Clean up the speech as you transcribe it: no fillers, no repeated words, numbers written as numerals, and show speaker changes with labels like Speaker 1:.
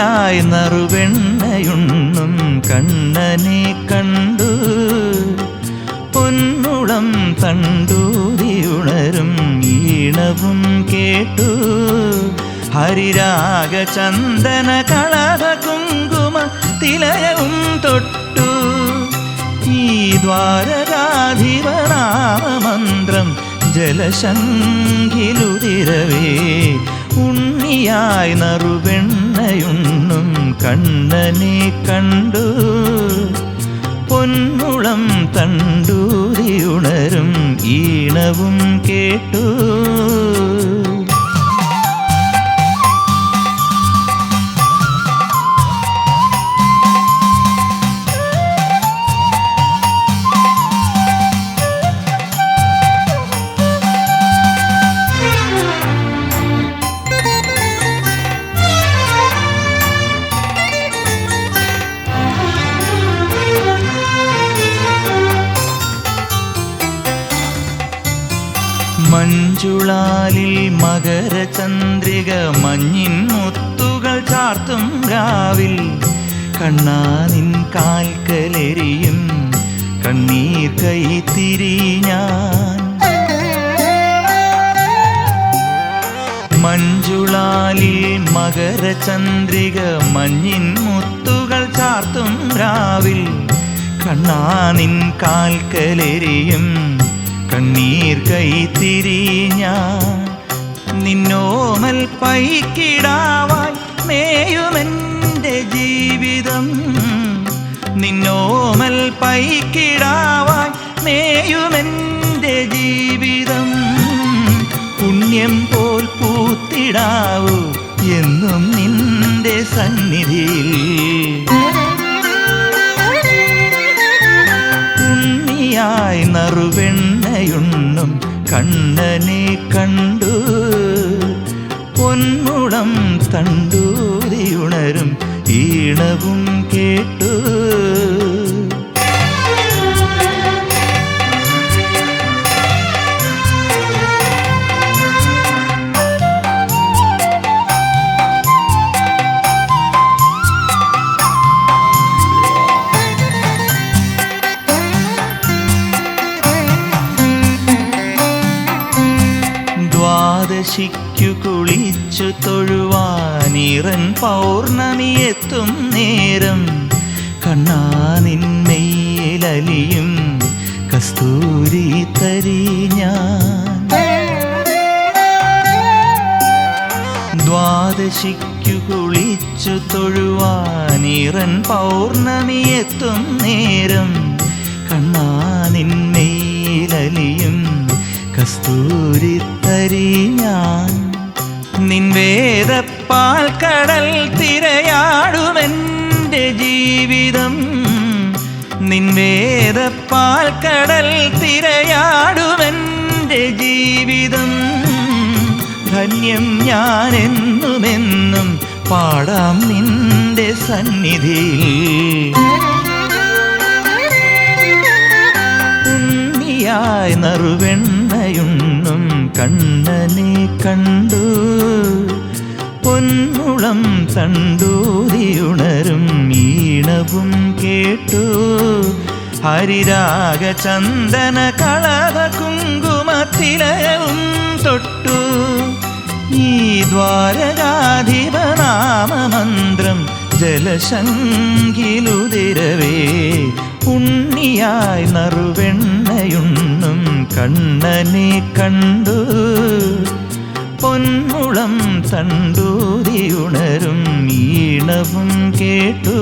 Speaker 1: ഉണ്ണിയായി നറുവെണ്ണയുണ്ണും കണ്ണനെ കണ്ടു. പൊന്നുളം തണ്ടൂതിയുണരും ഈണവും കേട്ടു. ഹരിരാഗ ചന്ദന കളഭ കുങ്കുമ തിലയവും തൊട്ടു. ഈ ദ്വാരകാധിപനാമമന്ത്രം ജലശംഖിലുതിരവേ ഉണ്ണിയായി നറുവെണ്ണയുണ്ണും കണ്ണനെ കണ്ടു. പൊന്നുളം തണ്ടൂതിയുണരും ഈണവും കേട്ടു. മഞ്ജുളാലിൽ മകരചന്ദ്രിക മഞ്ഞിൻ മുത്തുകൾ ചാർത്തും രാവിൽ കണ്ണാനിൻ കാൽക്കലെരിയും കണ്ണീർ കൈത്തിരി ഞാൻ. മഞ്ജുളാലിൽ മകരചന്ദ്രിക മഞ്ഞിൻ മുത്തുകൾ ചാർത്തും രാവിൽ കണ്ണാനിൻ കാൽക്കലെരിയും കണ്ണീർ കൈത്തിരി ഞാൻ. നിന്നോമൽ പൈക്കിടാവായി മേയുമെൻ്റെ ജീവിതം. നിന്നോമൽ പൈക്കിടാവായി മേയുമെൻ്റെ ജീവിതം. പുണ്യം പോൽ പൂത്തിടാവൂ എന്നും നിന്റെ സന്നിധിയിൽ. ഉണ്ണിയായി നറുവെണ്ണയുണ്ണും കണ്ണനെ കണ്ടു. പൊന്നുളം തണ്ടൂതിയുണരും ഈണവും കേട്ടു. ദ്വാദശിക്കു കുളിച്ചു തൊഴുവാനിറൻ പൗർണമി എത്തും നേരം കണ്ണാനിന്മയിലലിയും കസ്തൂരി തരി ഞാൻ. ദ്വാദശിക്കു കുളിച്ചു തൊഴുവാനിറൻ പൗർണമി എത്തും നേരം കണ്ണാനിന്മയിലലിയും കസ്തൂരി തരി ഞാൻ. നിൻ വേദപ്പാൽ കടൽ തിരയാടുമെൻ്റെ ജീവിതം. നിൻ വേദപ്പാൽ കടൽ തിരയാടുമെൻ്റെ ജീവിതം. ധന്യം ഞാൻ എന്നുമെന്നും പാടാം നിന്റെ സന്നിധിയിൽ. ഉണ്ണിയായി നറുവെണ്ണയുണ്ണും കണ്ണനെ കണ്ടു. പൊന്നുളം തണ്ടൂതിയുണരും ഈണവും കേട്ടു. ഹരിരാഗ ചന്ദന കളഭ കുങ്കുമ തിലയവും തൊട്ടു. ഈ ദ്വാരകാധിപനാമമന്ത്രം ജലശംഖിലുതിരവേ ഉണ്ണിയായി നറുവെണ്ണയുണ്ണും കണ്ണനെ കണ്ടു. പൊന്നുളം തണ്ടൂതിയുണരും ഈണവും കേട്ടു.